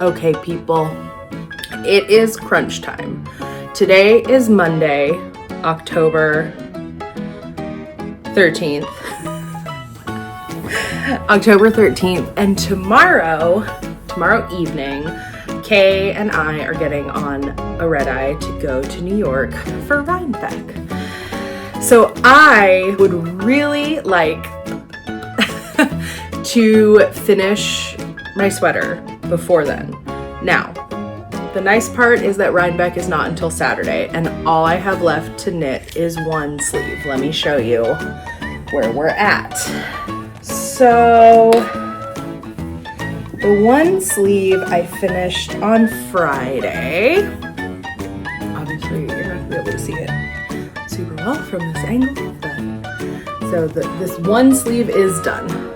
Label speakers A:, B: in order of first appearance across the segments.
A: Okay, people, it is crunch time. Today is Monday, October 13th. October 13th, and tomorrow evening, Kay and I are getting on a red eye to go to New York for Rhinebeck. So I would really like to finish my sweater before then. Now, the nice part is that Rhinebeck is not until Saturday, and all I have left to knit is one sleeve. Let me show you where we're at. So, the one sleeve I finished on Friday. Obviously, you're not gonna be able to see it super well from this angle, but so this one sleeve is done.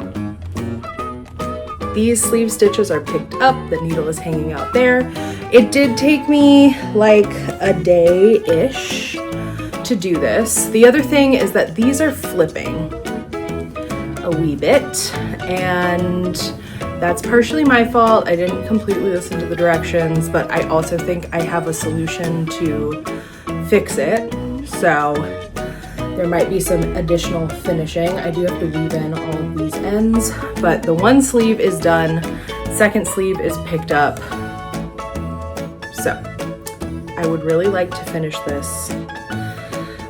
A: These sleeve stitches are picked up, the needle is hanging out there. It did take me like a day-ish to do this. The other thing is that these are flipping a wee bit, and that's partially my fault. I didn't completely listen to the directions, but I also think I have a solution to fix it. So there might be some additional finishing. I do have to weave in all of these ends, but the one sleeve is done. Second sleeve is picked up. So I would really like to finish this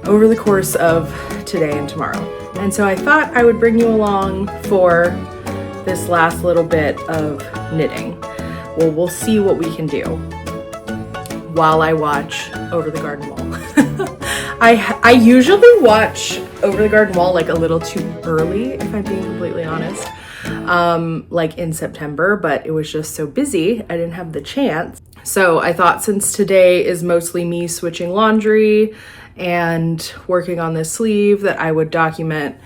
A: over the course of today and tomorrow. And so I thought I would bring you along for this last little bit of knitting. Well, we'll see what we can do while I watch Over the Garden Wall. I usually watch Over the Garden Wall like a little too early, if I'm being completely honest, like in September, but it was just so busy, I didn't have the chance. So I thought since today is mostly me switching laundry and working on this sleeve that I would document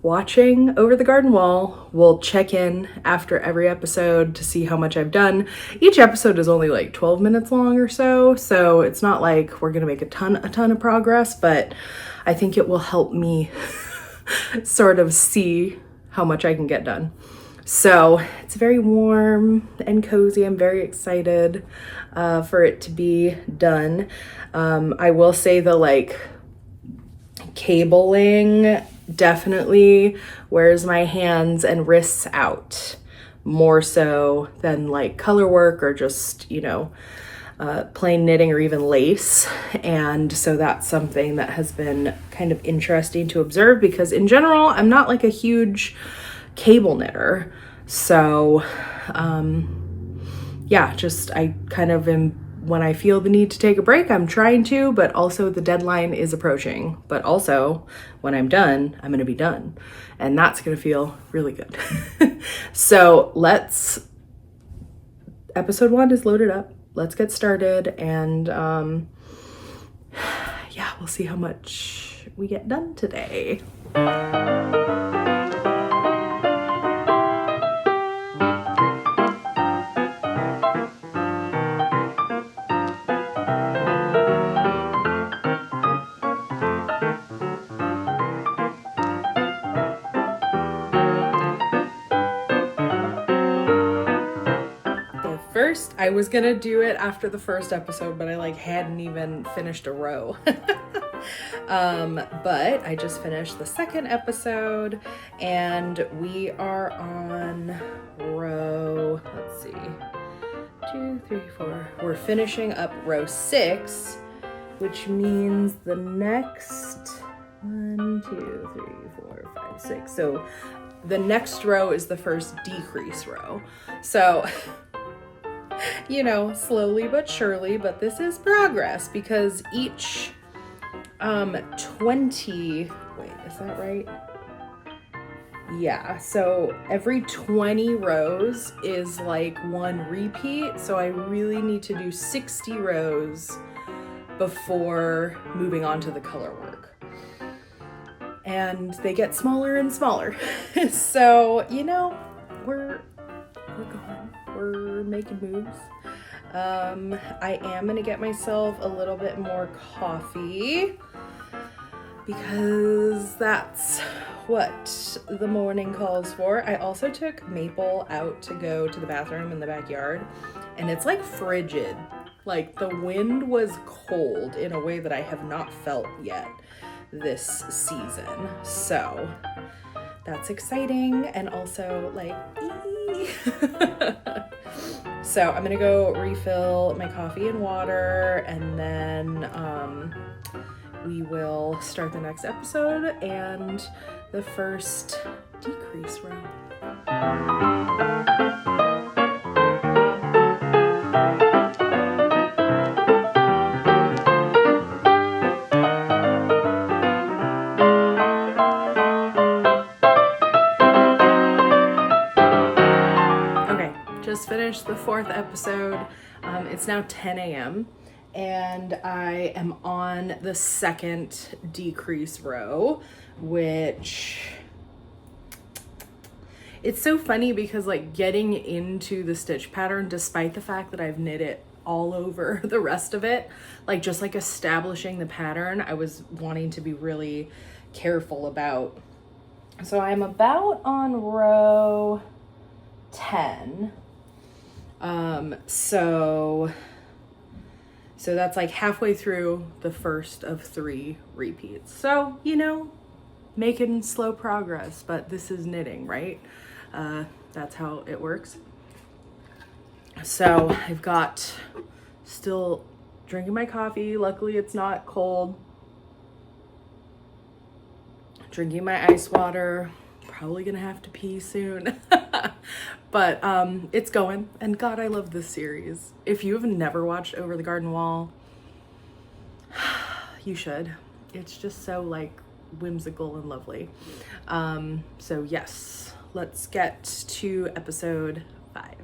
A: watching Over the Garden Wall. We'll check in after every episode to see how much I've done. Each episode is only like 12 minutes long or so, so it's not like we're gonna make a ton of progress, but I think it will help me sort of see how much I can get done. So it's very warm and cozy. I'm very excited for it to be done. I will say the like cabling definitely wears my hands and wrists out more so than like color work or just, you know, plain knitting or even lace. And so that's something that has been kind of interesting to observe because in general, I'm not like a huge cable knitter. So, yeah, just I kind of am, when I feel the need to take a break, I'm trying to, but also the deadline is approaching. But also, when I'm done, I'm gonna be done. And that's gonna feel really good. So episode 1 is loaded up. Let's get started. And yeah, we'll see how much we get done today. First, I was gonna do it after the first episode, but I like hadn't even finished a row. But I just finished the second episode and we are on row, let's see, 2, 3, 4. We're finishing up row 6, which means the next 1, 2, 3, 4, 5, 6. So the next row is the first decrease row. So you know, slowly but surely, but this is progress because each 20, wait, is that right? Yeah, so every 20 rows is like one repeat, so I really need to do 60 rows before moving on to the color work. And they get smaller and smaller. So, you know, we're going. We're making moves. I am gonna get myself a little bit more coffee because that's what the morning calls for. I also took Maple out to go to the bathroom in the backyard, and it's like frigid. Like the wind was cold in a way that I have not felt yet this season. So that's exciting, and also like, so I'm gonna go refill my coffee and water, and then we will start the next episode and the first decrease row. Just finished the 4th episode. It's now 10 a.m. and I am on the 2nd decrease row, which it's so funny because like getting into the stitch pattern, despite the fact that I've knit it all over the rest of it, like just like establishing the pattern, I was wanting to be really careful about. So I'm about on row 10. So that's like halfway through the first of 3 repeats. So, you know, making slow progress, but this is knitting, right? That's how it works. So I've got still drinking my coffee. Luckily it's not cold. Drinking my ice water. Probably gonna have to pee soon. But it's going, and God, I love this series. If you have never watched Over the Garden Wall, you should. It's just so like whimsical and lovely. So yes, let's get to episode 5.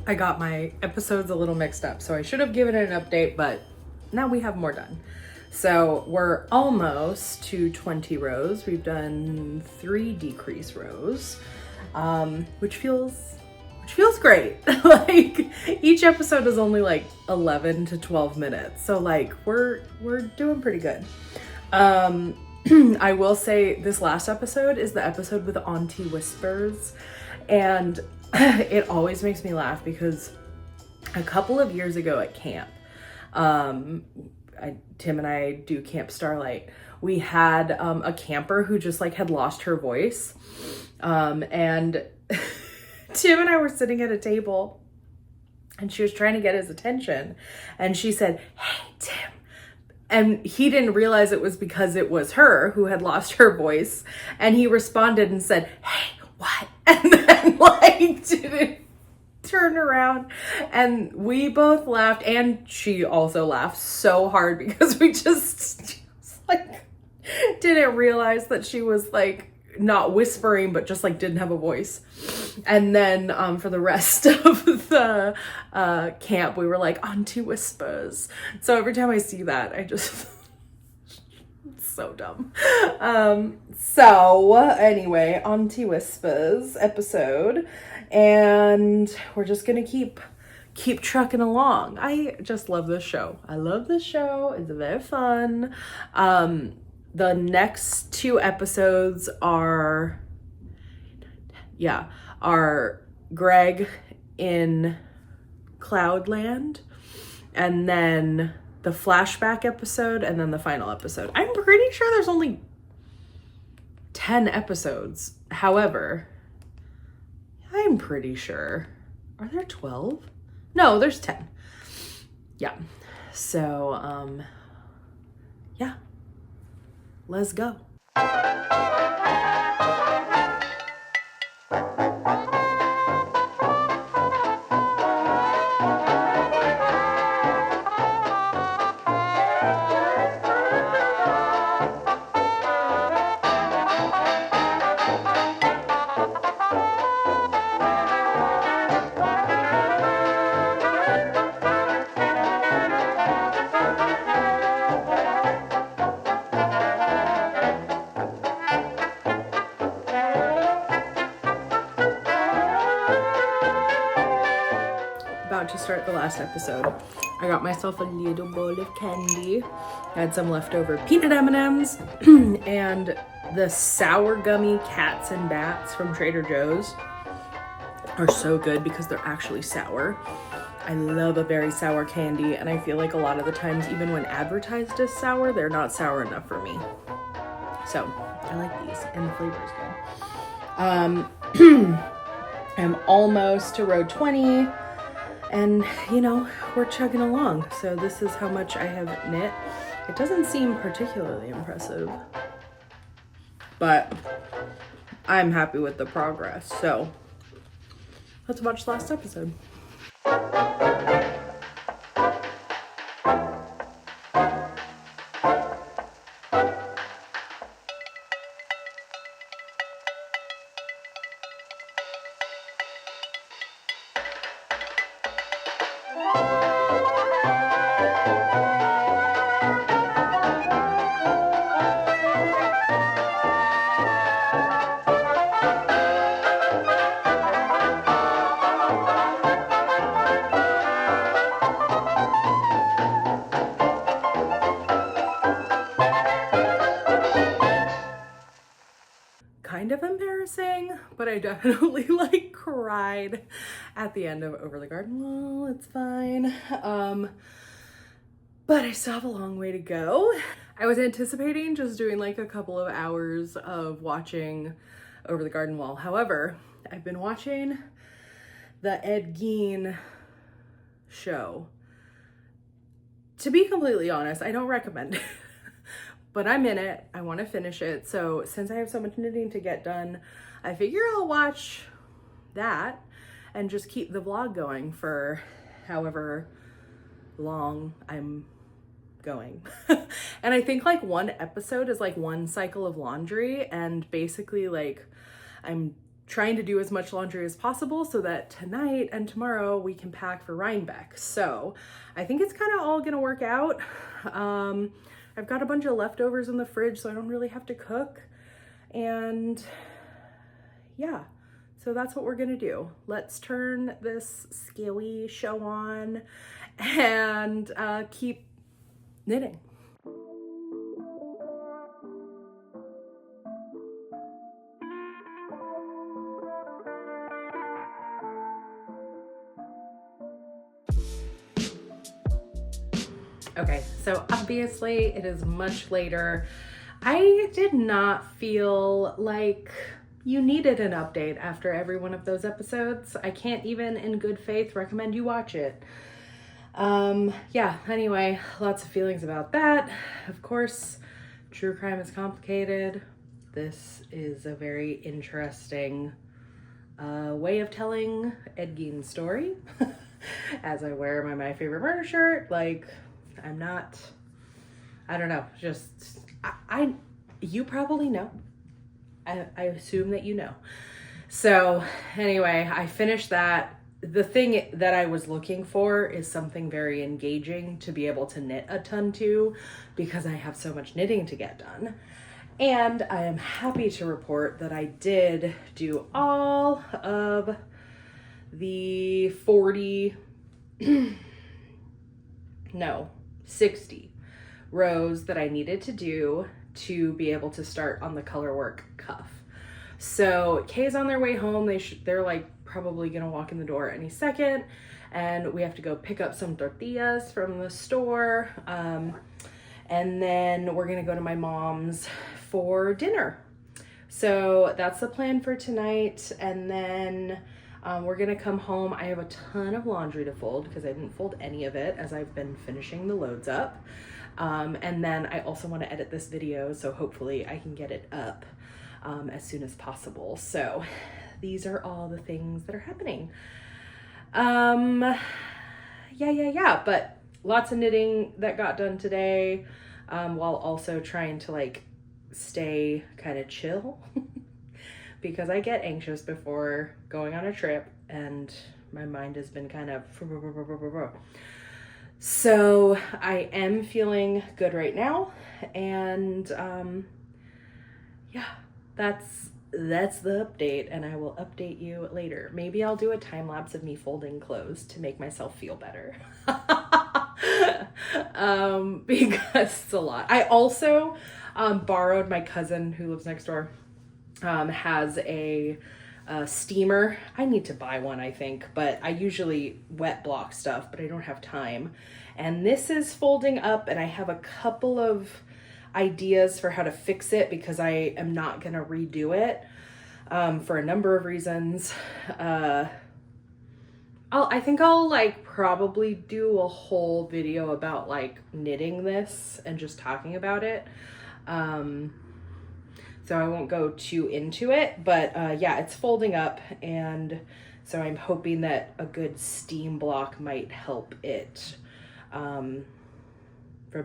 A: I got my episodes a little mixed up, so I should have given it an update, but now we have more done. So we're almost to 20 rows. We've done 3 decrease rows, which feels great. Like each episode is only like 11 to 12 minutes. So like we're doing pretty good. I will say this last episode is the episode with Auntie Whispers, and it always makes me laugh because a couple of years ago at camp, Tim and I do Camp Starlight. We had a camper who just like had lost her voice, and Tim and I were sitting at a table, and she was trying to get his attention, and she said, "Hey, Tim." And he didn't realize it was because it was her who had lost her voice. And he responded and said, "Hey, what?" And then like didn't turn around. And we both laughed, and she also laughed so hard because we just like didn't realize that she was like not whispering, but just like didn't have a voice. And then for the rest of the camp, we were like, Auntie Whispers. So every time I see that, I just it's so dumb. So anyway, Auntie Whispers episode, and we're just gonna keep trucking along. I just love this show. I love this show. It's very fun. The next 2 episodes are are Greg in Cloudland, and then the flashback episode, and then the final episode. I'm pretty sure there's only 10 episodes. However, I'm pretty sure, are there 12? No, there's 10. Yeah. So, yeah. Let's go. About to start the last episode. I got myself a little bowl of candy. I had some leftover peanut M&Ms and the sour gummy cats and bats from Trader Joe's are so good because they're actually sour. I love a very sour candy, and I feel like a lot of the times, even when advertised as sour, they're not sour enough for me. So I like these, and the flavor is good. I'm almost to row 20. And, you know, we're chugging along. So this is how much I have knit. It doesn't seem particularly impressive, but I'm happy with the progress. So let's watch the last episode. Kind of embarrassing, but I definitely like cried at the end of Over the Garden Wall. It's fine. But I still have a long way to go. I was anticipating just doing like a couple of hours of watching Over the Garden Wall. However, I've been watching the Ed Gein show. To be completely honest, I don't recommend it. But I'm in it. I want to finish it. So since I have so much knitting to get done, I figure I'll watch that and just keep the vlog going for however long I'm going. And I think like one episode is like one cycle of laundry, and basically like I'm trying to do as much laundry as possible so that tonight and tomorrow we can pack for Rhinebeck. So I think it's kind of all gonna work out. I've got a bunch of leftovers in the fridge, so I don't really have to cook. And yeah, so that's what we're gonna do. Let's turn this scaly show on and keep knitting. Okay, so obviously it is much later. I did not feel like you needed an update after every one of those episodes. I can't even in good faith recommend you watch it. Yeah, anyway, lots of feelings about that. Of course, true crime is complicated. This is a very interesting way of telling Ed Gein's story. As I wear my favorite murder shirt, like, I'm not, I don't know, just, you probably know. I assume that you know. So anyway, I finished that. The thing that I was looking for is something very engaging to be able to knit a ton to, because I have so much knitting to get done. And I am happy to report that I did do all of the 60 rows that I needed to do to be able to start on the color work cuff. So Kay's on their way home. They're like probably gonna walk in the door any second, and we have to go pick up some tortillas from the store. And then we're gonna go to my mom's for dinner. So that's the plan for tonight. And then we're gonna come home. I have a ton of laundry to fold because I didn't fold any of it as I've been finishing the loads up. And then I also want to edit this video, so hopefully I can get it up as soon as possible. So these are all the things that are happening. Yeah, but lots of knitting that got done today, while also trying to like stay kind of chill because I get anxious before going on a trip and my mind has been kind of so I am feeling good right now, and yeah, that's the update, and I will update you later. Maybe I'll do a time lapse of me folding clothes to make myself feel better. Because it's a lot. I also borrowed my cousin who lives next door, has a steamer. I need to buy one, I think, but I usually wet block stuff, but I don't have time. And this is folding up, and I have a couple of ideas for how to fix it because I am not going to redo it for a number of reasons. I think I'll like probably do a whole video about like knitting this and just talking about it. So I won't go too into it, but yeah, it's folding up, and so I'm hoping that a good steam block might help it from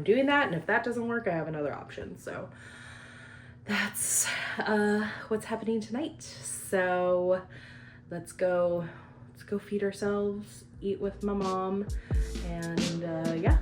A: doing that. And if that doesn't work, I have another option. So that's what's happening tonight. So let's go feed ourselves, eat with my mom, and yeah.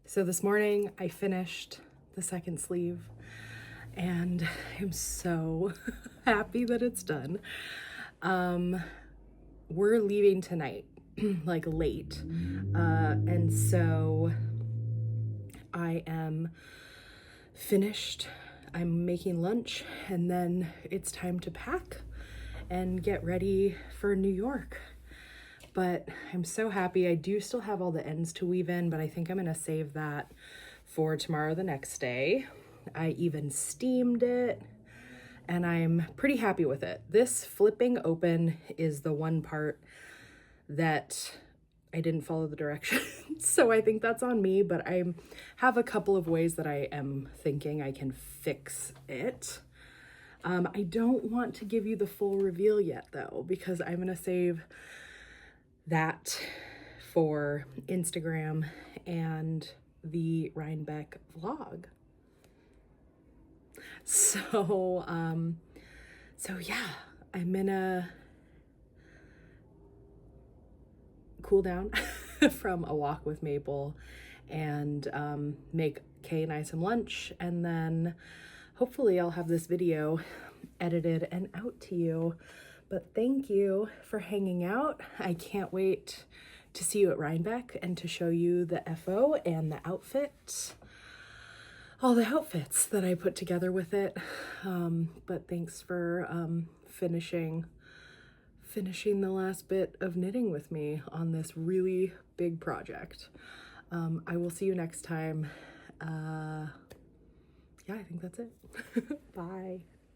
A: So this morning I finished the second sleeve, and I'm so happy that it's done. We're leaving tonight, like late, and so I am finished. I'm making lunch, and then it's time to pack and get ready for New York. But I'm so happy. I do still have all the ends to weave in, but I think I'm gonna save that for tomorrow, the next day. I even steamed it, and I'm pretty happy with it. This flipping open is the one part that I didn't follow the directions, so I think that's on me, but I have a couple of ways that I am thinking I can fix it. I don't want to give you the full reveal yet though, because I'm gonna save that for Instagram and the Rhinebeck vlog. So, so yeah, I'm gonna cool down from a walk with Maple and make Kay and I some lunch, and then hopefully I'll have this video edited and out to you. But thank you for hanging out. I can't wait to see you at Rhinebeck and to show you the FO and the outfit, all the outfits that I put together with it. But thanks for finishing the last bit of knitting with me on this really big project. I will see you next time. Yeah, I think that's it. Bye.